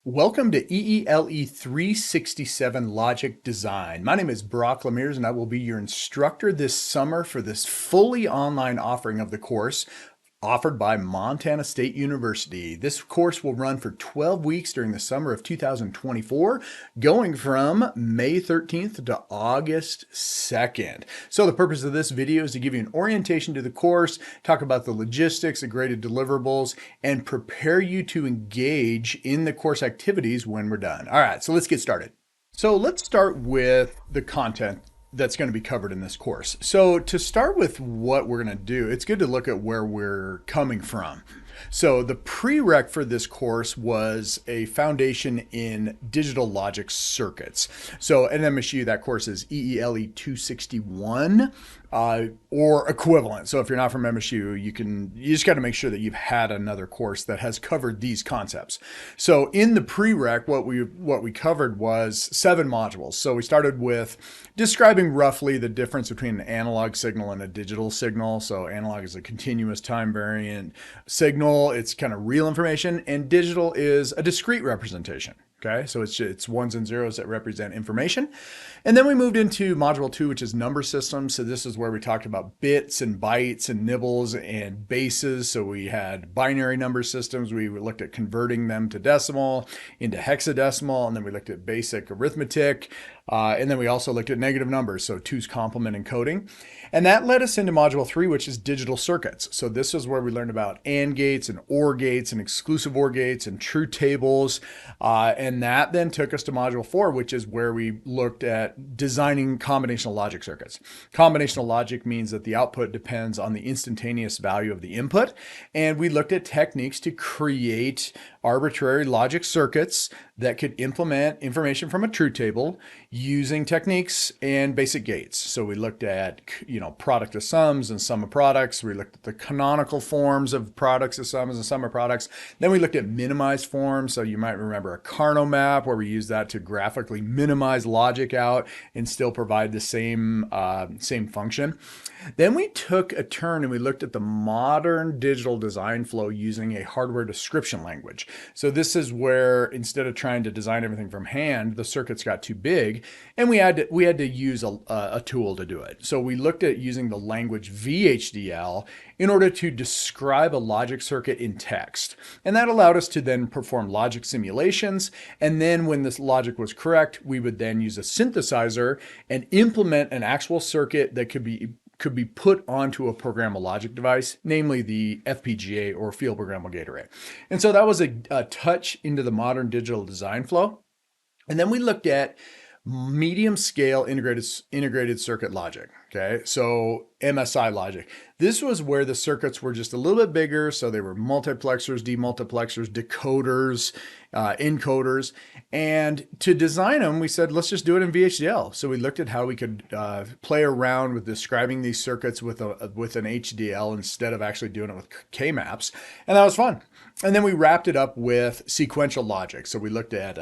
Welcome to EELE 367 Logic Design. My name is Brock LaMeres and I will be your instructor this summer for this fully online offering of the course offered by Montana State University. This course will run for 12 weeks during the summer of 2024, going from May 13th to August 2nd. So the purpose of this video is to give you an orientation to the course, talk about the logistics, the graded deliverables, and prepare you to engage in the course activities when we're done. All right, so let's get started. So let's start with the content that's going to be covered in this course. So to start with what we're going to do, it's good to look at where we're coming from. So the prereq for this course was a foundation in digital logic circuits. So at MSU, that course is EELE 261 or equivalent. So if you're not from MSU, you just got to make sure that you've had another course that has covered these concepts. So in the prereq, what we covered was 7 modules. So we started with describing roughly the difference between an analog signal and a digital signal. So analog is a continuous time variant signal. It's kind of real information, and digital is a discrete representation. Okay, so it's ones and zeros that represent information. And then we moved into module 2, which is number systems. So this is where we talked about bits and bytes and nibbles and bases. So we had binary number systems. We looked at converting them to decimal into hexadecimal, and then we looked at basic arithmetic. And then we also looked at negative numbers, so 2's complement encoding. And that led us into module 3, which is digital circuits. So this is where we learned about AND gates and OR gates and exclusive OR gates and truth tables. And that then took us to module 4, which is where we looked at designing combinational logic circuits. Combinational logic means that the output depends on the instantaneous value of the input. And we looked at techniques to create arbitrary logic circuits that could implement information from a truth table using techniques and basic gates. So we looked at, product of sums and sum of products. We looked at the canonical forms of products of sums and sum of products. Then we looked at minimized forms. So you might remember a Carnot map, where we use that to graphically minimize logic out and still provide the same function. Then we took a turn and we looked at the modern digital design flow using a hardware description language. So this is where, instead of trying to design everything from hand, the circuits got too big, and we had to use a tool to do it. So we looked at using the language VHDL in order to describe a logic circuit in text. And that allowed us to then perform logic simulations. And then when this logic was correct, we would then use a synthesizer and implement an actual circuit that could be put onto a programmable logic device, namely the FPGA, or field programmable gate array. And so that was a touch into the modern digital design flow. And then we looked at medium scale integrated circuit logic. Okay, so MSI logic. This was where the circuits were just a little bit bigger. So they were multiplexers, demultiplexers, decoders, encoders. And to design them, we said, let's just do it in VHDL. So we looked at how we could play around with describing these circuits with an HDL instead of actually doing it with K-maps. And that was fun. And then we wrapped it up with sequential logic. So we looked at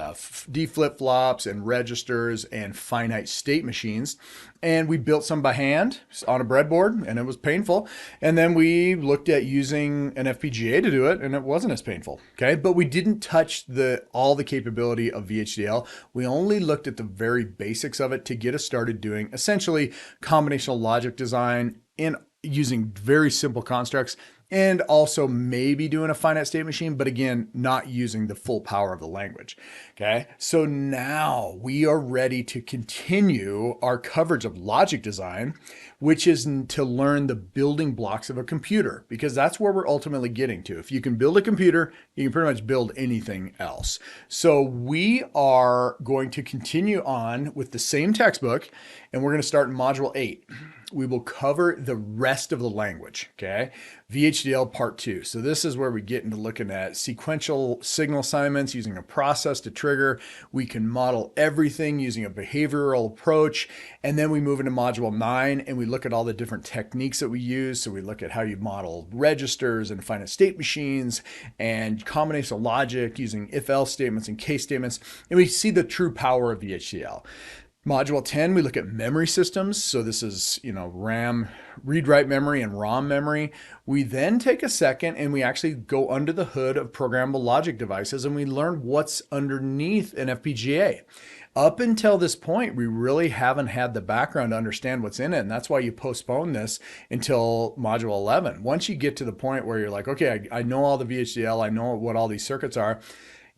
D flip-flops and registers and finite state machines. And we built some by hand on a breadboard, and it was painful. And then we looked at using an FPGA to do it, and it wasn't as painful. Okay, but we didn't touch all the capability of VHDL. We only looked at the very basics of it to get us started doing essentially combinational logic design in using very simple constructs, and also maybe doing a finite state machine, but again, not using the full power of the language. Okay, so now we are ready to continue our coverage of logic design, which is to learn the building blocks of a computer, because that's where we're ultimately getting to. If you can build a computer, you can pretty much build anything else. So we are going to continue on with the same textbook, and we're going to start in module 8. We will cover the rest of the language, okay? VHDL part 2. So this is where we get into looking at sequential signal assignments using a process to trigger. We can model everything using a behavioral approach. And then we move into module 9 and we look at all the different techniques that we use. So we look at how you model registers and finite state machines and combinational logic using if-else statements and case statements. And we see the true power of VHDL. Module 10, we look at memory systems. So this is, RAM, read-write memory, and ROM memory. We then take a second and we actually go under the hood of programmable logic devices and we learn what's underneath an FPGA. Up until this point, we really haven't had the background to understand what's in it. And that's why you postpone this until module 11. Once you get to the point where you're like, okay, I know all the VHDL, I know what all these circuits are,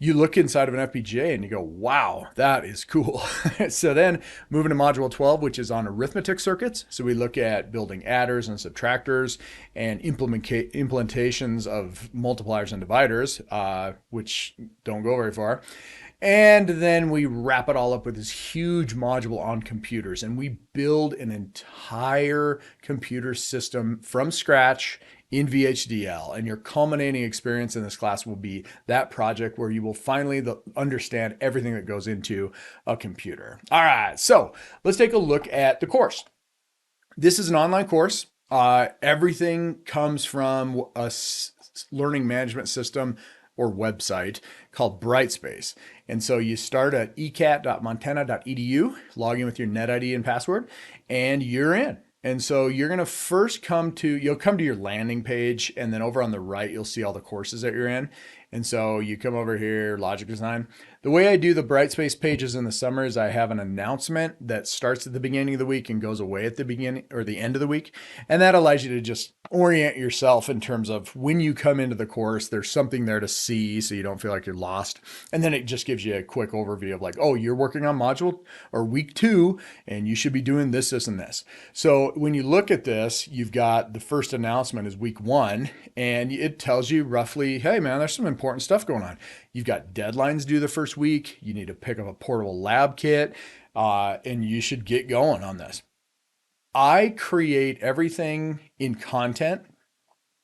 you look inside of an FPGA and you go, wow, that is cool. So then moving to module 12, which is on arithmetic circuits. So we look at building adders and subtractors and implementations of multipliers and dividers, which don't go very far. And then we wrap it all up with this huge module on computers, and we build an entire computer system from scratch in VHDL. And your culminating experience in this class will be that project where you will finally understand everything that goes into a computer. All right, so let's take a look at the course. This is an online course. Everything comes from a learning management system or website called Brightspace. And so you start at ecat.montana.edu, log in with your NetID and password, and you're in. And so you're going to first you'll come to your landing page, and then over on the right, you'll see all the courses that you're in. And so you come over here, logic design. The way I do the Brightspace pages in the summer is I have an announcement that starts at the beginning of the week and goes away at the beginning or the end of the week. And that allows you to just orient yourself in terms of when you come into the course, there's something there to see so you don't feel like you're lost. And then it just gives you a quick overview of like, oh, you're working on module or week 2, and you should be doing this, this, and this. So when you look at this, you've got the first announcement is week 1, and it tells you roughly, hey man, there's some important stuff going on. You've got deadlines due the first week. You need to pick up a portable lab kit, and you should get going on this. I create everything in content,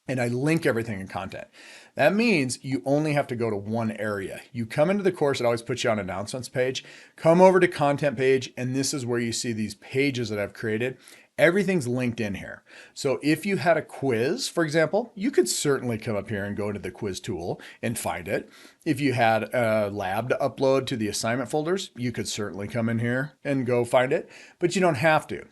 and I link everything in content. That means you only have to go to one area. You come into the course, it always puts you on announcements page. Come over to content page, and this is where you see these pages that I've created. Everything's linked in here. So if you had a quiz, for example, you could certainly come up here and go into the quiz tool and find it. If you had a lab to upload to the assignment folders, you could certainly come in here and go find it, but you don't have to.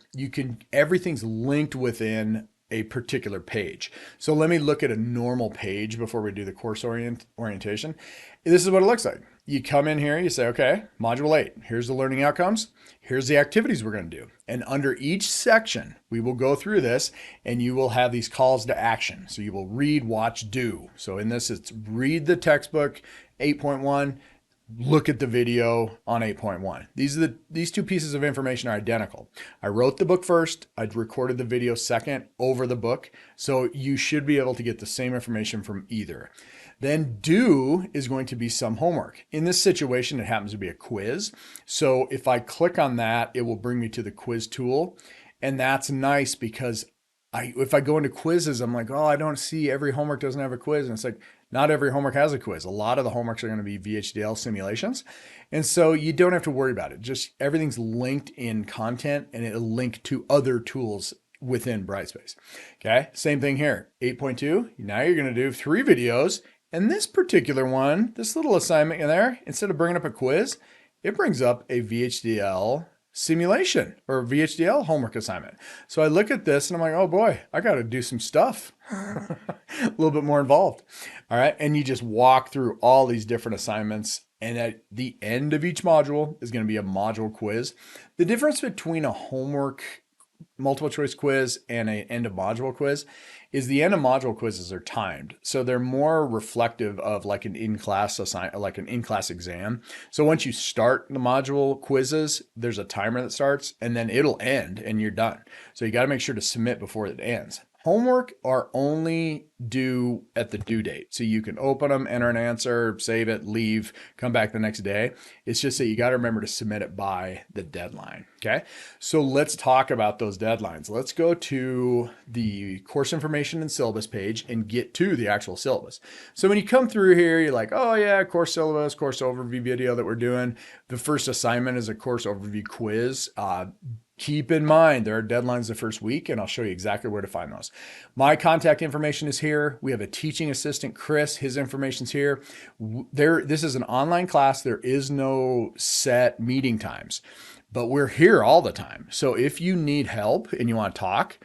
Everything's linked within a particular page. So let me look at a normal page before we do the course orientation. This is what it looks like. You come in here, you say, okay, module 8, here's the learning outcomes. Here's the activities we're going to do. And under each section, we will go through this and you will have these calls to action. So you will read, watch, do. So in this, it's read the textbook 8.1, look at the video on 8.1. These two pieces of information are identical. I wrote the book first, I recorded the video second over the book. So you should be able to get the same information from either. Then do is going to be some homework. In this situation, it happens to be a quiz. So if I click on that, it will bring me to the quiz tool. And that's nice because if I go into quizzes, I'm like, oh, I don't see every homework doesn't have a quiz. And it's like, not every homework has a quiz. A lot of the homeworks are going to be VHDL simulations. And so you don't have to worry about it. Just everything's linked in content and it'll link to other tools within Brightspace. Okay, same thing here. 8.2, now you're going to do 3 videos. And this particular one, this little assignment in there, instead of bringing up a quiz, it brings up a VHDL simulation or VHDL homework assignment. So I look at this and I'm like, oh boy, I got to do some stuff. A little bit more involved. All right. And you just walk through all these different assignments. And at the end of each module is going to be a module quiz. The difference between a homework multiple choice quiz and an end of module quiz is the end of module quizzes are timed. So they're more reflective of like an in-class exam. So once you start the module quizzes, there's a timer that starts and then it'll end and you're done. So you got to make sure to submit before it ends. Homework are only due at the due date. So you can open them, enter an answer, save it, leave, come back the next day. It's just that you got to remember to submit it by the deadline. Okay. So let's talk about those deadlines. Let's go to the course information and syllabus page and get to the actual syllabus. So when you come through here, you're like, oh yeah, course syllabus, course overview video that we're doing. The first assignment is a course overview quiz. Keep in mind, there are deadlines the first week, and I'll show you exactly where to find those. My contact information is here. We have a teaching assistant, Chris. His information's here. This is an online class. There is no set meeting times. but we're here all the time. So if you need help and you want to talk,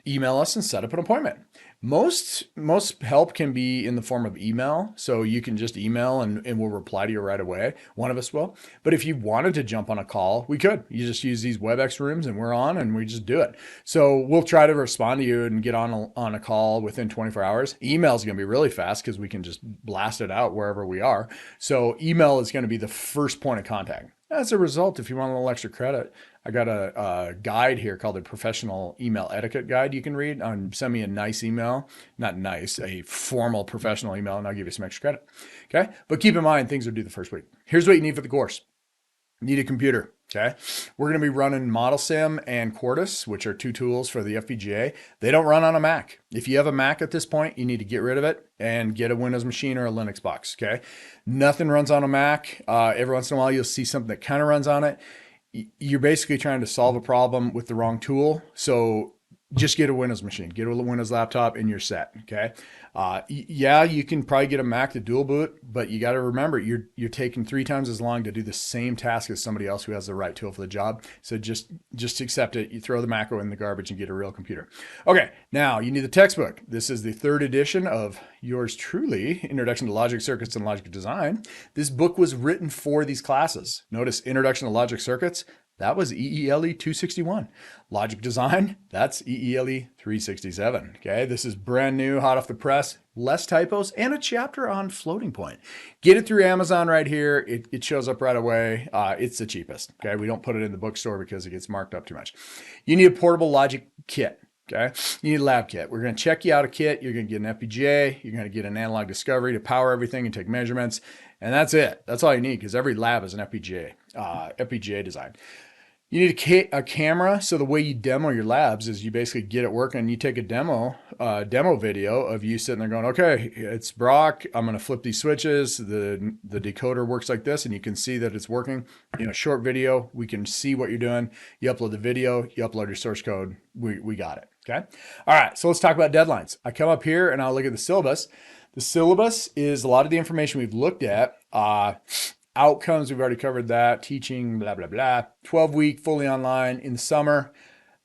email us and set up an appointment. Most help can be in the form of email. So you can just email and we'll reply to you right away. One of us will. But if you wanted to jump on a call, we could. You just use these WebEx rooms and we're on and we just do it. So we'll try to respond to you and get on a call within 24 hours. Email is going to be really fast because we can just blast it out wherever we are. So email is going to be the first point of contact. As a result, if you want a little extra credit, I got a guide here called the Professional Email Etiquette Guide you can read. Send me a nice email, not nice, a formal professional email, and I'll give you some extra credit. Okay? But keep in mind, things are due the first week. Here's what you need for the course. You need a computer. Okay. We're going to be running ModelSim and Quartus, which are two tools for the FPGA. They don't run on a Mac. If you have a Mac at this point, you need to get rid of it and get a Windows machine or a Linux box. Okay. Nothing runs on a Mac. Every once in a while, you'll see something that kind of runs on it. You're basically trying to solve a problem with the wrong tool. So just get a Windows machine, get a Windows laptop, and you're set. Okay. Yeah, you can probably get a Mac to dual boot, but you got to remember you're taking 3 times as long to do the same task as somebody else who has the right tool for the job. So just accept it. You throw the macro in the garbage and get a real computer. Okay, now you need the textbook. This is the 3rd edition of yours truly, Introduction to Logic Circuits and Logic Design. This book was written for these classes. Notice Introduction to Logic Circuits. That was EELE 261. Logic Design, that's EELE 367. Okay, this is brand new, hot off the press, less typos, and a chapter on floating point. Get it through Amazon right here. It shows up right away. It's the cheapest. Okay, we don't put it in the bookstore because it gets marked up too much. You need a portable logic kit. Okay, you need a lab kit. We're going to check you out a kit. You're going to get an FPGA. You're going to get an analog discovery to power everything and take measurements. And that's it. That's all you need because every lab is an FPGA design. You need a camera. So the way you demo your labs is you basically get it working. You take a demo video of you sitting there going, okay, it's Brock. I'm going to flip these switches. The decoder works like this, and you can see that it's working. Short video. We can see what you're doing. You upload the video. You upload your source code. We got it. Okay. All right. So let's talk about deadlines. I come up here and I'll look at the syllabus. The syllabus is a lot of the information we've looked at. Outcomes, we've already covered that. Teaching, blah, blah, blah. 12-week, fully online in the summer.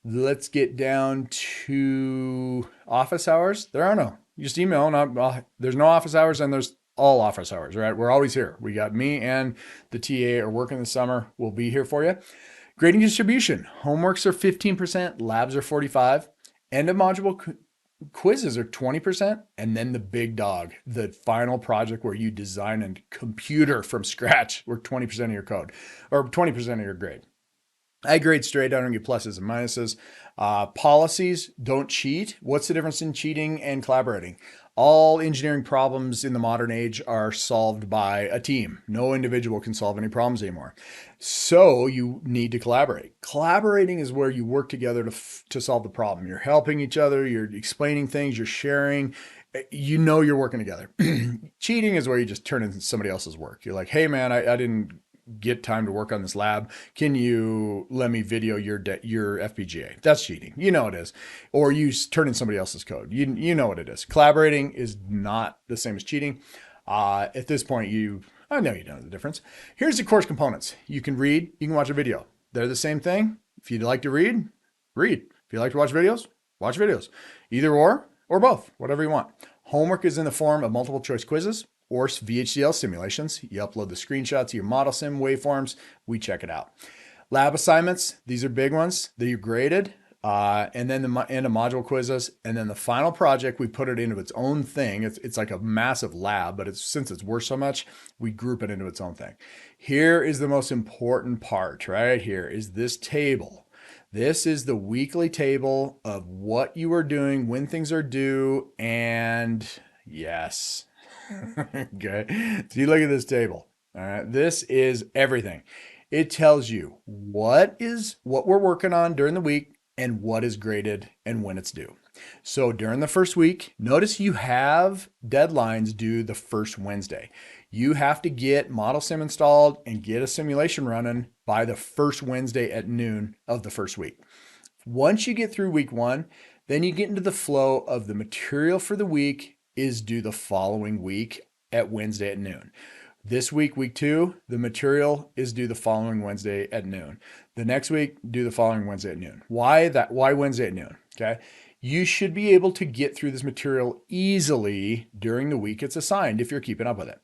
Let's get down to office hours. There are no. You just email. There's no office hours and there's all office hours, right? We're always here. We got me and the TA are working the summer. We'll be here for you. Grading distribution. Homeworks are 15%. Labs are 45%. End of module quizzes are 20%, and then the big dog, the final project where you design a computer from scratch, where 20% of your code or 20% of your grade. I grade straight. I don't get pluses and minuses. Policies, don't cheat. What's the difference in cheating and collaborating? All engineering problems in the modern age are solved by a team. No individual can solve any problems anymore. So you need to collaborate. Collaborating is where you work together to solve the problem. You're helping each other. You're explaining things. You're sharing. You're working together. Cheating is where you just turn in somebody else's work. You're like, hey, man, I didn't get time to work on this lab. Can you let me video your FPGA? That's cheating. You know it is. Or you turn in somebody else's code. You know what it is. Collaborating is not the same as cheating. At this point, I know you know the difference. Here's the course components. You can read. You can watch a video. They're the same thing. If you'd like to read, read. If you like to watch videos, watch videos. Either or both, whatever you want. Homework is in the form of multiple choice quizzes or VHDL simulations. You upload the screenshots of your ModelSim waveforms. We check it out. Lab assignments, these are big ones. They're graded. And then the end of module quizzes. And then the final project, we put it into its own thing. It's like a massive lab, but since it's worth so much, we group it into its own thing. Here is the most important part right here is this table. This is the weekly table of what you are doing, when things are due, and yes. Okay. So you look at this table. All right. This is everything. It tells you what we're working on during the week and what is graded and when it's due. So during the first week, notice you have deadlines due the first Wednesday. You have to get ModelSim installed and get a simulation running by the first Wednesday at noon of the first week. Once you get through week 1, then you get into the flow of the material for the week is due the following week at Wednesday at noon. This week, week 2, the material is due the following Wednesday at noon. The next week, due the following Wednesday at noon. Why that? Why Wednesday at noon? Okay. You should be able to get through this material easily during the week it's assigned if you're keeping up with it.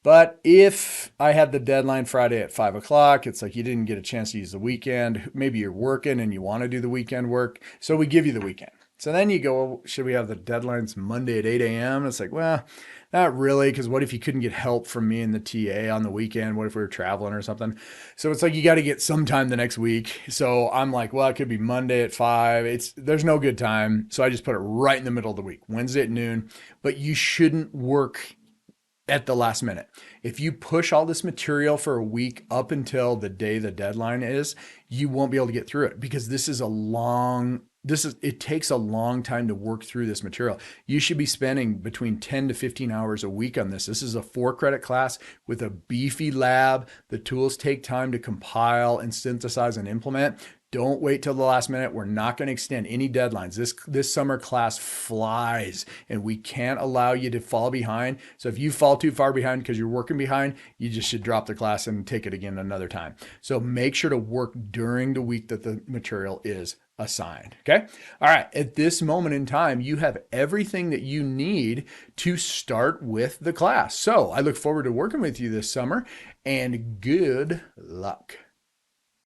But if I had the deadline Friday at 5 o'clock, it's like you didn't get a chance to use the weekend. Maybe you're working and you want to do the weekend work. So we give you the weekend. So then you go, well, should we have the deadlines Monday at 8 a.m.? It's like, well, not really, because what if you couldn't get help from me and the TA on the weekend? What if we were traveling or something? So it's like you got to get some time the next week. So I'm like, well, it could be Monday at 5. There's no good time. So I just put it right in the middle of the week, Wednesday at noon. But you shouldn't work at the last minute. If you push all this material for a week up until the day the deadline is, you won't be able to get through it because it takes a long time to work through this material. You should be spending between 10 to 15 hours a week on this. This is a 4-credit class with a beefy lab. The tools take time to compile and synthesize and implement. Don't wait till the last minute. We're not going to extend any deadlines. This summer class flies, and we can't allow you to fall behind. So if you fall too far behind because you're working behind, you just should drop the class and take it again another time. So make sure to work during the week that the material is assigned. Okay. All right. At this moment in time, you have everything that you need to start with the class. So I look forward to working with you this summer, and good luck.